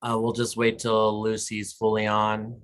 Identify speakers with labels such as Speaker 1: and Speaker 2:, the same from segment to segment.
Speaker 1: We'll just wait till Lucy's fully on.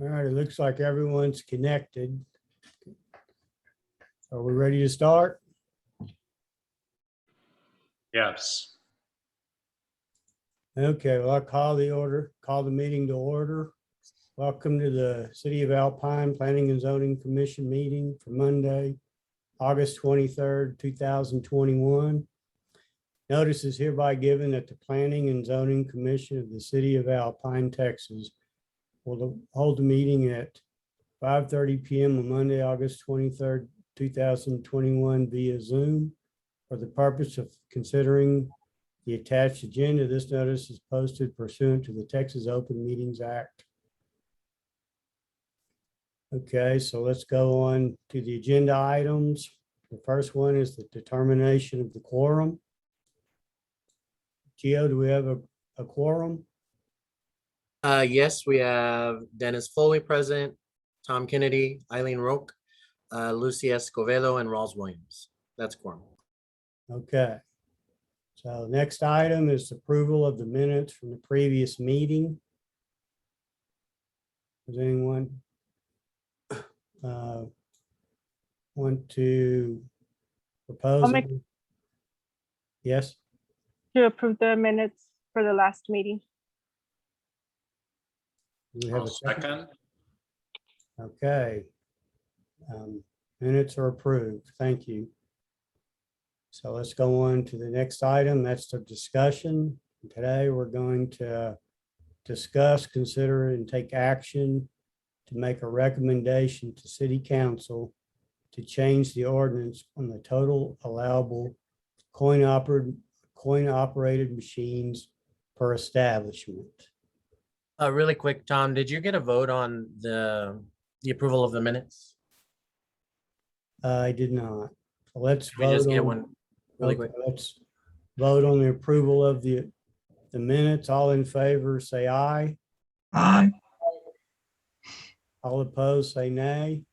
Speaker 2: All right, it looks like everyone's connected. Are we ready to start?
Speaker 3: Yes.
Speaker 2: Okay, well, I'll call the meeting to order. Welcome to the City of Alpine Planning and Zoning Commission meeting for Monday, August 23rd, 2021. Notice is hereby given that the Planning and Zoning Commission of the City of Alpine, Texas will hold the meeting at 5:30 p.m. on Monday, August 23rd, 2021 via Zoom for the purpose of considering the attached agenda. This notice is posted pursuant to the Texas Open Meetings Act. Okay, so let's go on to the agenda items. The first one is the determination of the quorum. Gio, do we have a quorum?
Speaker 1: Yes, we have Dennis Foley present, Tom Kennedy, Eileen Roque, Lucy Escovedo, and Rawls Williams. That's quorum.
Speaker 2: Okay. So next item is approval of the minutes from the previous meeting. Does anyone want to propose?
Speaker 4: I'll make-
Speaker 2: Yes,
Speaker 4: To approve the minutes for the last meeting.
Speaker 2: do we have
Speaker 3: I'll
Speaker 2: a second?
Speaker 3: second.
Speaker 2: Okay. Minutes are approved. Thank you. So let's go on to the next item. That's the discussion. Today, we're going to discuss, consider, and take action to make a recommendation to City Council to change the ordinance on the total allowable coin-operated machines per establishment.
Speaker 1: Really quick, Tom, did you get a vote on the approval of the minutes?
Speaker 2: I did not. So let's
Speaker 1: Can we just
Speaker 2: vote
Speaker 1: get
Speaker 2: on.
Speaker 1: one really
Speaker 2: Okay,
Speaker 1: quick?
Speaker 2: let's vote on the approval of the minutes. All in favor, say aye.
Speaker 5: Aye.
Speaker 2: All opposed, say nay.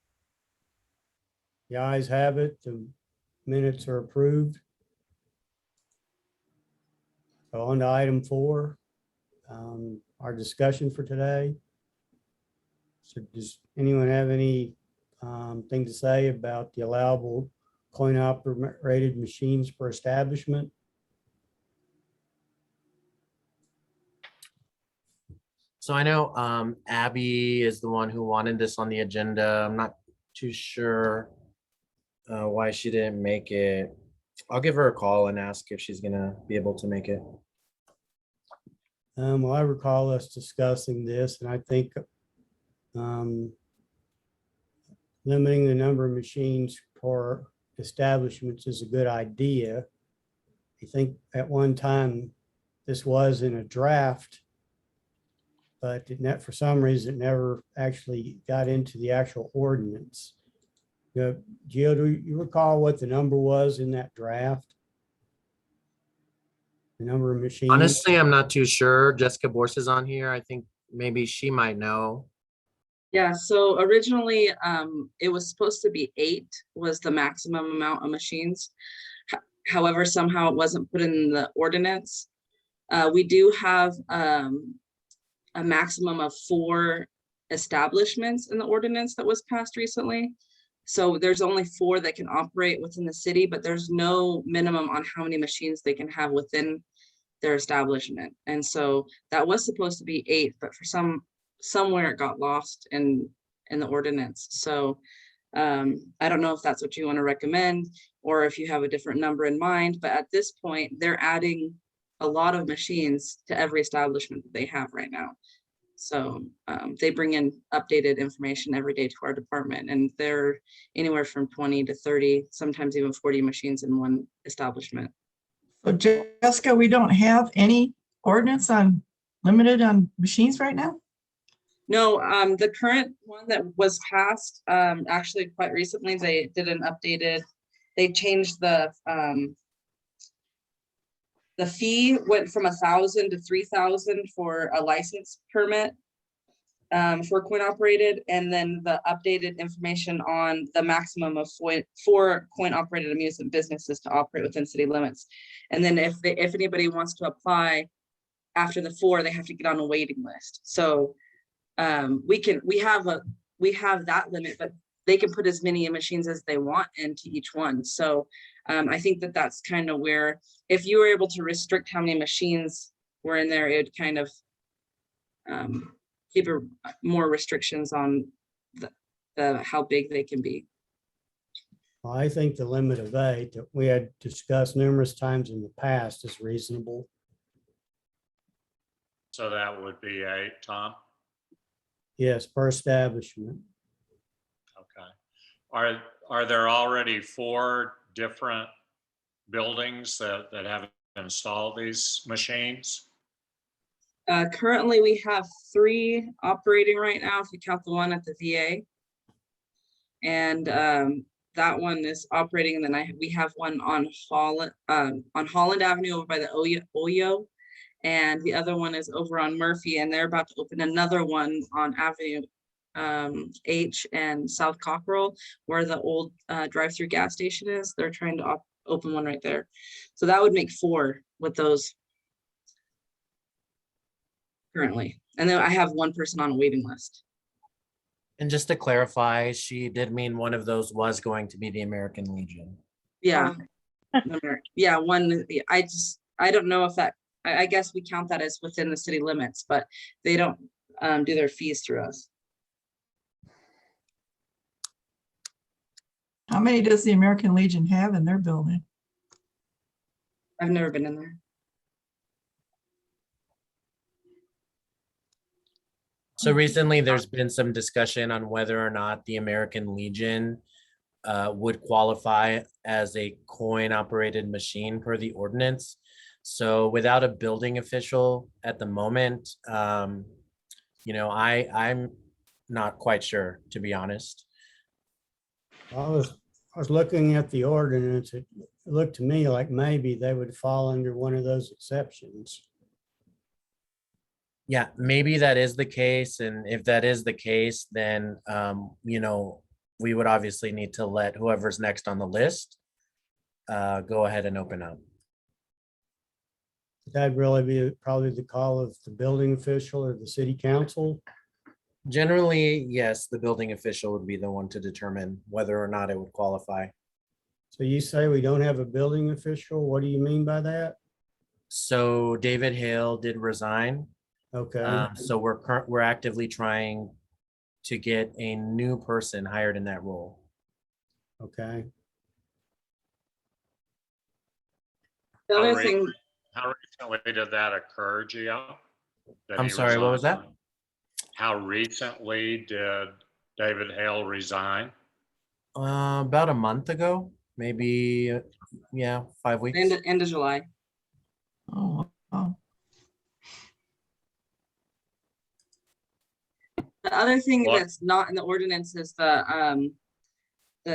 Speaker 2: The ayes have it. The minutes are approved. So on to item 4, our discussion for today. So does anyone have any thing to say about the allowable coin-operated machines per establishment?
Speaker 1: So I know Abby is the one who wanted this on the agenda. I'm not too sure why she didn't make it. I'll give her a call and ask if she's gonna be able to make it.
Speaker 2: Well, I recall us discussing this, and I think limiting the number of machines per establishments is a good idea. I think at one time this was in a draft, but for some reason it never actually got into the actual ordinance. Gio, do you recall what the number was in that draft? The number of machines?
Speaker 1: Honestly, I'm not too sure. Jessica Borse is on here. I think maybe she might know.
Speaker 6: Yeah, so originally, it was supposed to be 8 was the maximum amount of machines. However, somehow it wasn't put in the ordinance. We do have a maximum of 4 establishments in the ordinance that was passed recently. So there's only 4 that can operate within the city, but there's no minimum on how many machines they can have within their establishment. And so that was supposed to be 8, but for somewhere it got lost in the ordinance. So I don't know if that's what you want to recommend or if you have a different number in mind, but at this point they're adding a lot of machines to every establishment that they have right now. So they bring in updated information every day to our department, and they're anywhere from 20 to 30, sometimes even 40 machines in one establishment.
Speaker 3: So Jessica, we don't have any ordinance on limited on machines right now?
Speaker 6: No, the current one that was passed, actually quite recently, they did an updated, they changed the fee went from 1,000 to 3,000 for a license permit for coin operated, and then the updated information on the maximum of four coin operated amusement businesses to operate within city limits. And then if anybody wants to apply after the 4, they have to get on a waiting list. So we have that limit, but they can put as many machines as they want into each one. So I think that that's kind of where, if you were able to restrict how many machines were in there, it would kind of keep more restrictions on the how big they can be.
Speaker 2: Well, I think the limit of 8 that we had discussed numerous times in the past is reasonable.
Speaker 5: So that would be 8, Tom?
Speaker 2: Yes, per establishment.
Speaker 5: Okay. Are there already 4 different buildings that have installed these machines?
Speaker 6: Currently, we have 3 operating right now, if you count the one at the VA. And that one is operating, and then we have one on Holland Avenue over by the Oyo. And the other one is over on Murphy, and they're about to open another one on Avenue H and South Cockrell, where the old drive-through gas station is. They're trying to open one right there. So that would make 4 with those currently. And then I have 1 person on a waiting list.
Speaker 1: And just to clarify, she did mean one of those was going to be the American Legion.
Speaker 6: Yeah. Yeah, one. I don't know if that, I guess we count that as within the city limits, but they don't do their fees through us.
Speaker 3: How many does the American Legion have in their building?
Speaker 6: I've never been in there.
Speaker 1: So recently, there's been some discussion on whether or not the American Legion would qualify as a coin-operated machine per the ordinance. So without a building official at the moment, I'm not quite sure, to be honest.
Speaker 2: I was looking at the ordinance. It looked to me like maybe they would fall under one of those exceptions.
Speaker 1: Yeah, maybe that is the case. And if that is the case, then, we would obviously need to let whoever's next on the list go ahead and open up.
Speaker 2: That'd really be probably the call of the building official or the city council.
Speaker 1: Generally, yes, the building official would be the one to determine whether or not it would qualify.
Speaker 2: So you say we don't have a building official? What do you mean by that?
Speaker 1: So David Hale did resign.
Speaker 2: Okay,
Speaker 1: So we're actively trying to get a new person hired in that role.
Speaker 2: okay.
Speaker 6: The
Speaker 5: How
Speaker 6: other thing,
Speaker 5: How recently did that occur, Gio? That
Speaker 1: I'm
Speaker 5: he
Speaker 1: sorry, what was that?
Speaker 5: resigned? How recently did David Hale resign?
Speaker 1: About a month ago, maybe, 5 weeks.
Speaker 6: end of July.
Speaker 3: Oh, wow.
Speaker 6: The other thing
Speaker 5: What?
Speaker 6: that's not in the ordinance is the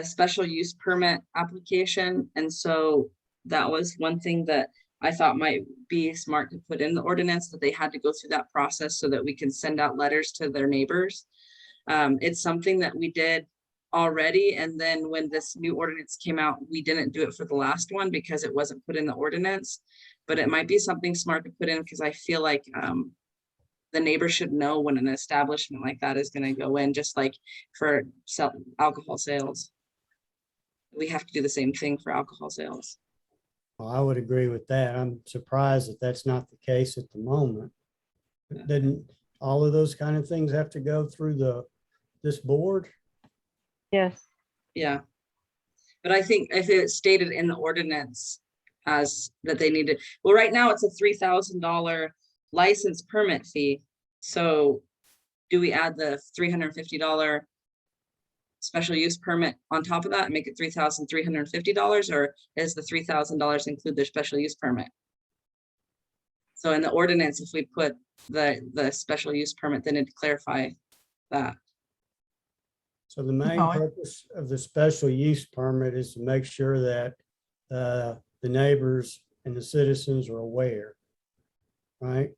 Speaker 6: special use permit application. And so that was one thing that I thought might be smart to put in the ordinance, that they had to go through that process so that we can send out letters to their neighbors. It's something that we did already. And then when this new ordinance came out, we didn't do it for the last one because it wasn't put in the ordinance. But it might be something smart to put in, because I feel like the neighbor should know when an establishment like that is going to go in, just like for alcohol sales. We have to do the same thing for alcohol sales.
Speaker 2: Well, I would agree with that. I'm surprised that that's not the case at the moment. Didn't all of those kind of things have to go through this board?
Speaker 4: Yes.
Speaker 6: Yeah. But I think if it's stated in the ordinance as that they need to, well, right now it's a $3,000 license permit fee. So do we add the $350 special use permit on top of that and make it $3,350, or is the $3,000 include their special use permit? So in the ordinance, if we put the special use permit, then it'd clarify that.
Speaker 2: So the main
Speaker 3: Oh, I-
Speaker 2: purpose of the special use permit is to make sure that the neighbors and the citizens are aware, right?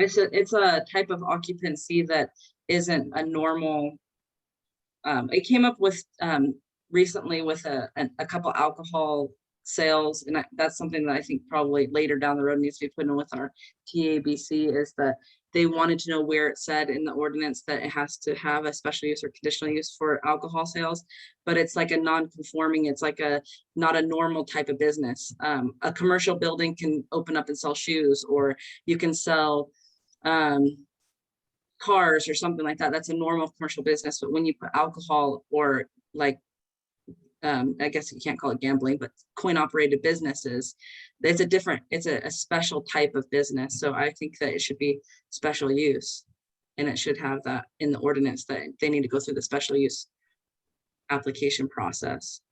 Speaker 6: It's a type of occupancy that isn't a normal. It came up with recently with a couple alcohol sales, and that's something that I think probably later down the road needs to be put in with our TABC, is that they wanted to know where it said in the ordinance that it has to have a special use or conditional use for alcohol sales, but it's like a non-conforming, it's like not a normal type of business. A commercial building can open up and sell shoes, or you can sell cars or something like that. That's a normal commercial business. But when you put alcohol or like, I guess you can't call it gambling, but coin operated businesses, it's a special type of business. So I think that it should be special use, and it should have that in the ordinance that they need to go through the special use application process.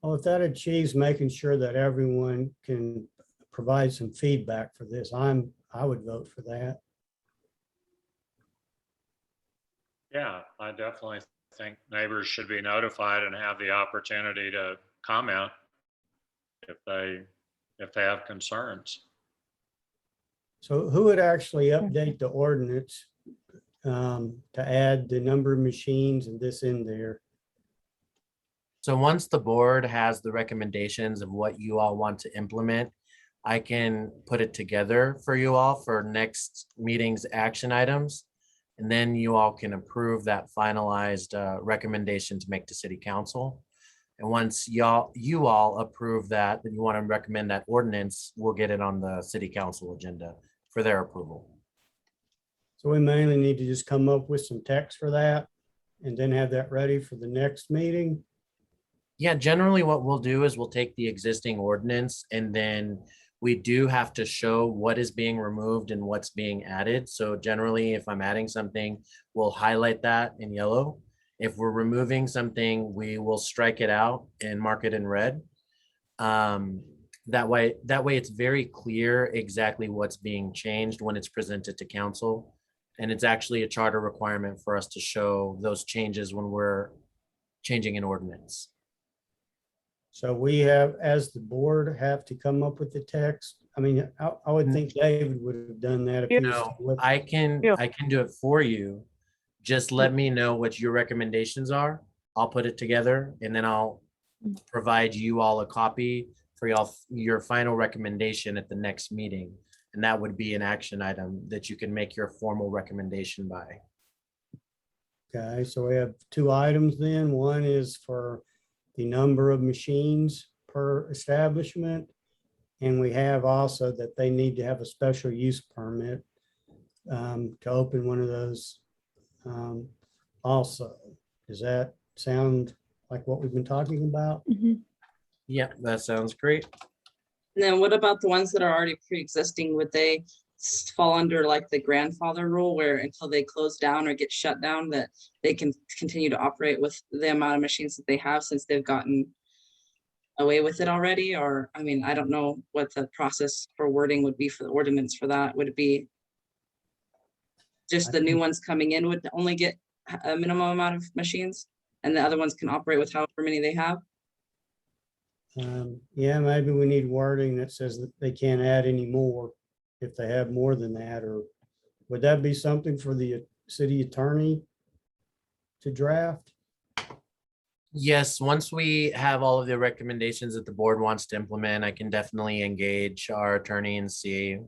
Speaker 2: Well, if that achieves making sure that everyone can provide some feedback for this, I would vote for that.
Speaker 5: Yeah, I definitely think neighbors should be notified and have the opportunity to comment if they have concerns.
Speaker 2: So who would actually update the ordinance to add the number of machines and this in there?
Speaker 1: So once the board has the recommendations of what you all want to implement, I can put it together for you all for next meeting's action items. And then you all can approve that finalized recommendation to make to city council. And once you all approve that, then you want to recommend that ordinance, we'll get it on the city council agenda for their approval.
Speaker 2: So we mainly need to just come up with some text for that and then have that ready for the next meeting.
Speaker 1: Yeah, generally what we'll do is we'll take the existing ordinance, and then we do have to show what is being removed and what's being added. So generally, if I'm adding something, we'll highlight that in yellow. If we're removing something, we will strike it out and mark it in red. That way it's very clear exactly what's being changed when it's presented to council. And it's actually a charter requirement for us to show those changes when we're changing an ordinance.
Speaker 2: So we have, as the board, have to come up with the text. I mean, I would think David would have done that if he was.
Speaker 1: No,
Speaker 2: still with-
Speaker 1: I can do it for you. Just let me know what your recommendations are. I'll put it together, and then I'll provide you all a copy for y'all, your final recommendation at the next meeting. And that would be an action item that you can make your formal recommendation by.
Speaker 2: Okay, so we have two items then. One is for the number of machines per establishment. And we have also that they need to have a special use permit to open one of those also. Does that sound like what we've been talking about?
Speaker 1: Yeah, that sounds great.
Speaker 6: And then what about the ones that are already pre-existing? Would they fall under like the grandfather rule, where until they close down or get shut down, that they can continue to operate with the amount of machines that they have since they've gotten away with it already? Or, I mean, I don't know what the process for wording would be for the ordinance for that. Would it be just the new ones coming in would only get a minimum amount of machines, and the other ones can operate with however many they have?
Speaker 2: Yeah, maybe we need wording that says that they can't add any more if they have more than that, or would that be something for the city attorney to draft?
Speaker 1: Yes, once we have all of the recommendations that the board wants to implement, I can definitely engage our attorney and see,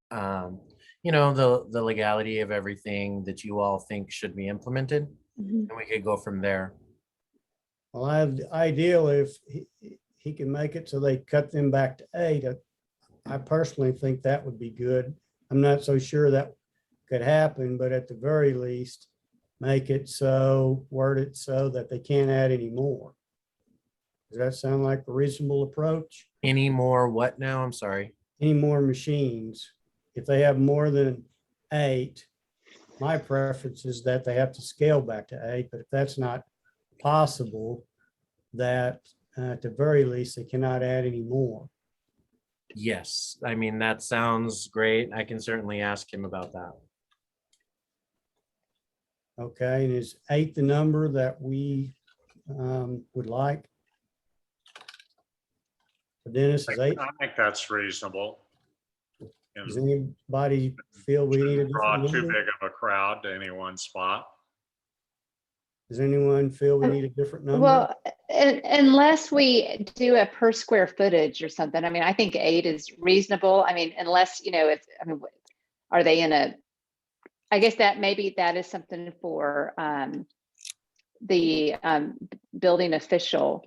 Speaker 1: the legality of everything that you all think should be implemented, and we could go from there.
Speaker 2: Well, ideally, if he can make it so they cut them back to 8, I personally think that would be good. I'm not so sure that could happen, but at the very least, make it so, word it so that they can't add any more. Does that sound like a reasonable approach?
Speaker 1: Any more what now? I'm sorry.
Speaker 2: Any more machines? If they have more than 8. My preference is that they have to scale back to 8, but if that's not possible, that at the very least, they cannot add any more.
Speaker 1: Yes, I mean, that sounds great. I can certainly ask him about that.
Speaker 2: Okay, and is 8 the number that we would like? Dennis, is 8?
Speaker 5: I think that's reasonable.
Speaker 2: Does
Speaker 5: And
Speaker 2: anybody feel we need a
Speaker 5: shouldn't draw
Speaker 2: different
Speaker 5: too
Speaker 2: number?
Speaker 5: big of a crowd to any one spot.
Speaker 2: Does anyone feel we need a different number?
Speaker 7: Well, unless we do a per square footage or something, I mean, I think 8 is reasonable. I mean, unless, are they in a, I guess that maybe that is something for the building official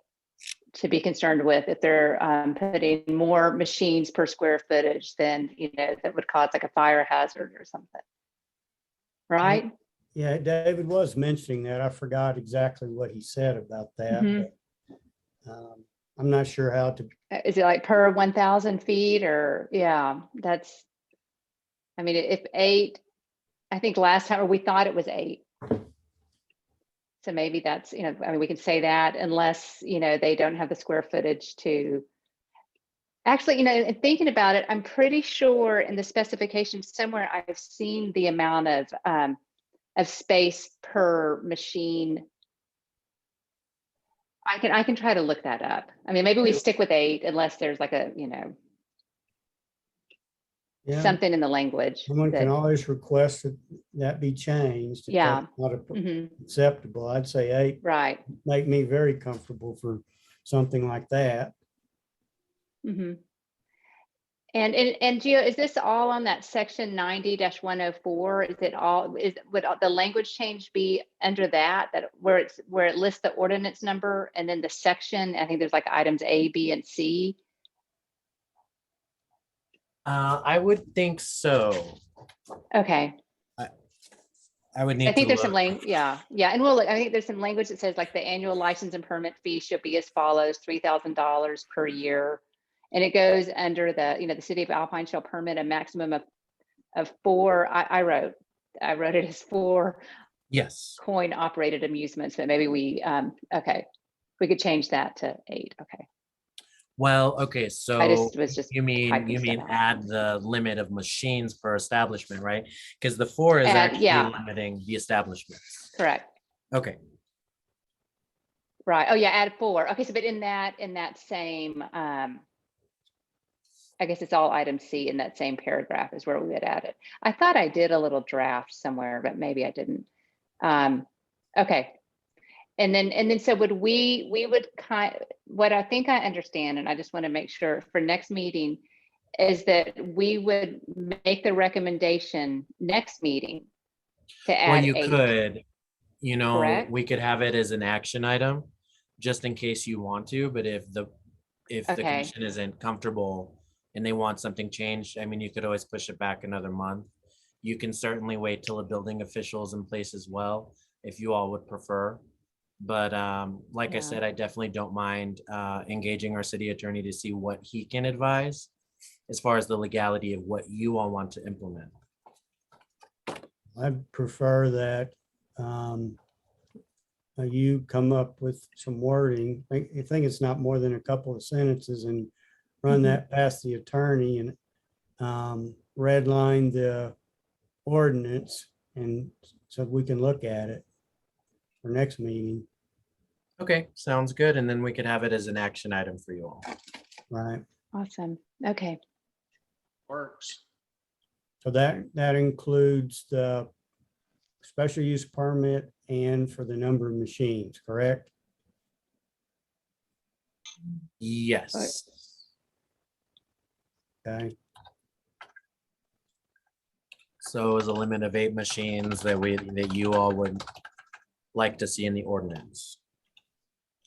Speaker 7: to be concerned with. If they're putting more machines per square footage, then, that would cause like a fire hazard or something. Right?
Speaker 2: Yeah, David was mentioning that. I forgot exactly what he said about that.
Speaker 7: Mhm.
Speaker 2: But, I'm not sure how to,
Speaker 7: Is it like per 1,000 feet or, yeah, that's, I mean, if 8, I think last time, or we thought it was 8. So maybe that's, we can say that unless, they don't have the square footage to. Actually, in thinking about it, I'm pretty sure in the specifications somewhere I've seen the amount of space per machine. I can try to look that up. I mean, maybe we stick with 8 unless there's like a,
Speaker 2: yeah,
Speaker 7: something in the language.
Speaker 2: someone can
Speaker 7: that-
Speaker 2: always request that be changed. if
Speaker 7: Yeah.
Speaker 2: that's Not
Speaker 7: Mhm,
Speaker 2: acceptable. I'd say 8,
Speaker 7: right.
Speaker 2: make me very comfortable for something like that.
Speaker 7: Mhm. And Gio, is this all on that section 90-104? Is it all, would the language change be under that where it lists the ordinance number and then the section, I think there's like items A, B, and C?
Speaker 1: I would think so.
Speaker 7: Okay.
Speaker 1: I would need
Speaker 7: I think
Speaker 1: to
Speaker 7: there's some
Speaker 1: look.
Speaker 7: yeah. And we'll look, I think there's some language that says like the annual license and permit fee should be as follows, $3,000 per year. And it goes under the city of Alpine shall permit a maximum of 4, I wrote it as 4
Speaker 1: Yes.
Speaker 7: coin operated amusements, but maybe we could change that to 8. Okay.
Speaker 1: Well, okay,
Speaker 7: I
Speaker 1: so
Speaker 7: was just
Speaker 1: you
Speaker 7: typing
Speaker 1: mean
Speaker 7: stuff out.
Speaker 1: add the limit of machines per establishment, right? Because the 4 is actually
Speaker 7: yeah.
Speaker 1: limiting the establishments.
Speaker 7: Correct.
Speaker 1: Okay,
Speaker 7: Right. Oh yeah, add 4. Okay, so but in that same I guess it's all item C in that same paragraph is where we would add it. I thought I did a little draft somewhere, but maybe I didn't. Okay. And then so would we would what I think I understand, and I just want to make sure for next meeting is that we would make the recommendation next meeting to
Speaker 1: well,
Speaker 7: add
Speaker 1: you
Speaker 7: 8.
Speaker 1: could,
Speaker 7: Correct?
Speaker 1: we could have it as an action item, just in case you want to, but if the
Speaker 7: Okay.
Speaker 1: commission isn't comfortable and they want something changed, I mean, you could always push it back another month. You can certainly wait till the building official is in place as well, if you all would prefer. But like I
Speaker 7: Yeah.
Speaker 1: said, I definitely don't mind engaging our city attorney to see what he can advise as far as the legality of what you all want to implement.
Speaker 2: I'd prefer that you come up with some wording. I think it's not more than a couple of sentences and run that past the attorney and redline the ordinance and so we can look at it for next meeting,
Speaker 1: Okay, sounds good. And then we could have it as an action item for you all.
Speaker 2: right?
Speaker 7: Awesome. Okay.
Speaker 5: Works.
Speaker 2: So that includes the special use permit and for the number of machines, correct?
Speaker 1: Yes.
Speaker 2: Okay,
Speaker 1: So is a limit of 8 machines that you all would like to see in the ordinance.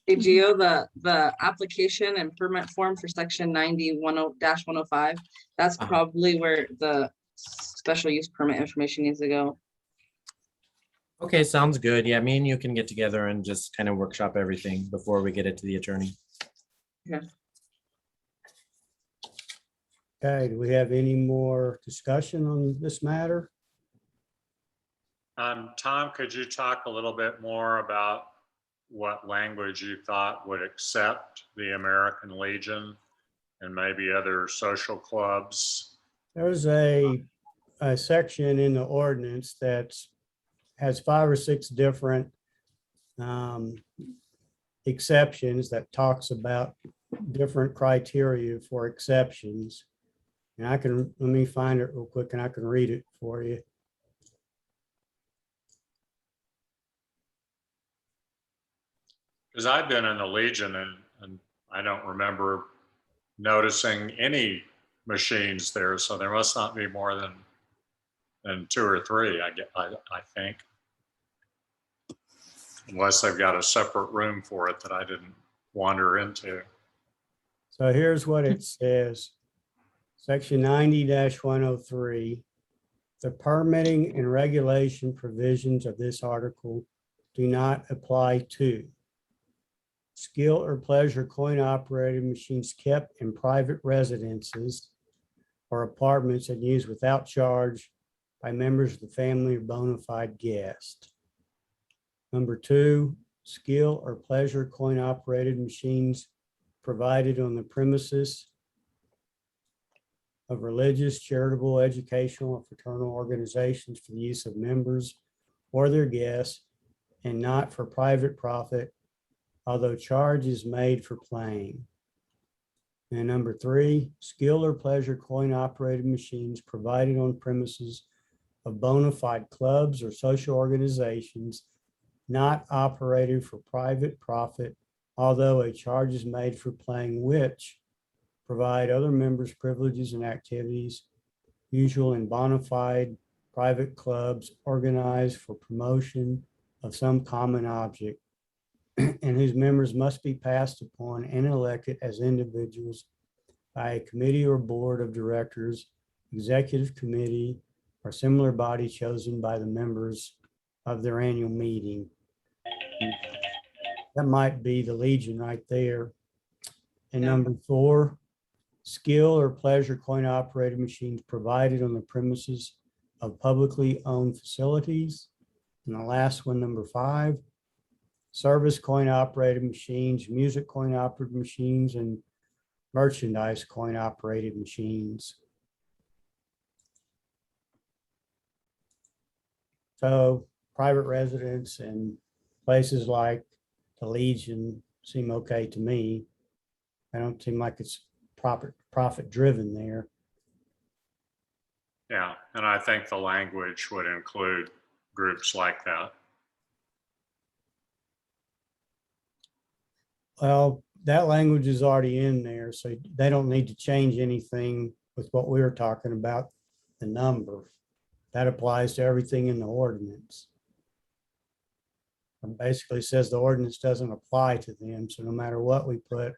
Speaker 6: Hey, Gio, the application and permit form for section 90-105, that's
Speaker 1: Uh-huh.
Speaker 6: probably where the special use permit information needs to go.
Speaker 1: Okay, sounds good. Yeah, me and you can get together and just kind of workshop everything before we get it to the attorney.
Speaker 2: okay, do we have any more discussion on this matter?
Speaker 5: Tom, could you talk a little bit more about what language you thought would accept the American Legion and maybe other social clubs?
Speaker 2: There's a section in the ordinance that has 5 or 6 different exceptions that talks about different criteria for exceptions. And let me find it real quick and I can read it for you.
Speaker 5: Because I've been in the Legion and I don't remember noticing any machines there, so there must not be more than 2 or 3, I think. Unless they've got a separate room for it that I didn't wander into.
Speaker 2: So here's what it says. Section 90-103. The permitting and regulation provisions of this article do not apply to skill or pleasure coin operated machines kept in private residences or apartments and used without charge by members of the family or bona fide guest. Number 2, skill or pleasure coin operated machines provided on the premises of religious, charitable, educational, or fraternal organizations for the use of members or their guests and not for private profit, although charge is made for playing. And number 3, skill or pleasure coin operated machines provided on premises of bona fide clubs or social organizations not operated for private profit, although a charge is made for playing, which provide other members privileges and activities usual in bona fide private clubs organized for promotion of some common object and whose members must be passed upon and elected as individuals by a committee or board of directors, executive committee, or similar body chosen by the members of their annual meeting. That might be the Legion right there. And
Speaker 6: Yeah.
Speaker 2: number 4, skill or pleasure coin operated machines provided on the premises of publicly owned facilities. And the last one, number 5, service coin operated machines, music coin operated machines, and merchandise coin operated machines. So private residents and places like the Legion seem okay to me. I don't seem like it's profit driven there.
Speaker 5: Yeah, and I think the language would include groups like that.
Speaker 2: Well, that language is already in there, so they don't need to change anything with what we were talking about, the number. That applies to everything in the ordinance. It basically says the ordinance doesn't apply to them, so no matter what we put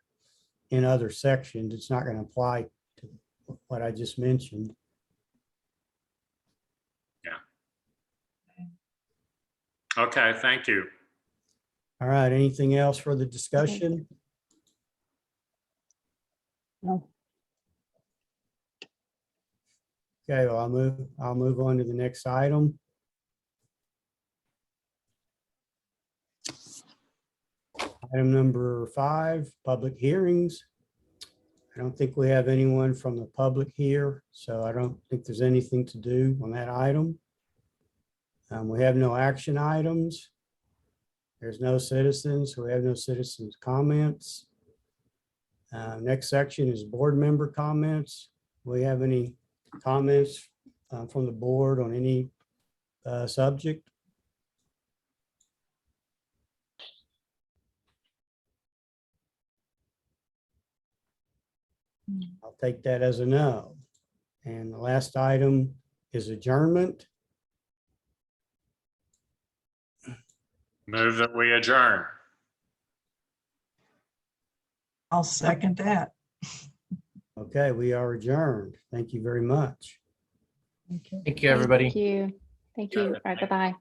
Speaker 2: in other sections, it's not going to apply to what I just mentioned.
Speaker 5: Okay, thank you.
Speaker 2: All right, anything else for the discussion?
Speaker 4: No.
Speaker 2: Okay, well, I'll move on to the next item. Item number 5, public hearings. I don't think we have anyone from the public here, so I don't think there's anything to do on that item. We have no action items. There's no citizens, so we have no citizens' comments. Next section is board member comments. We have any comments from the board on any subject? I'll take that as a no. And the last item is adjournment.
Speaker 5: Move that we adjourn.
Speaker 3: I'll second that.
Speaker 2: Okay, we are adjourned. Thank you very much.
Speaker 3: Okay.
Speaker 1: Thank you, everybody.
Speaker 7: Thank you. Thank you. All right, bye-bye.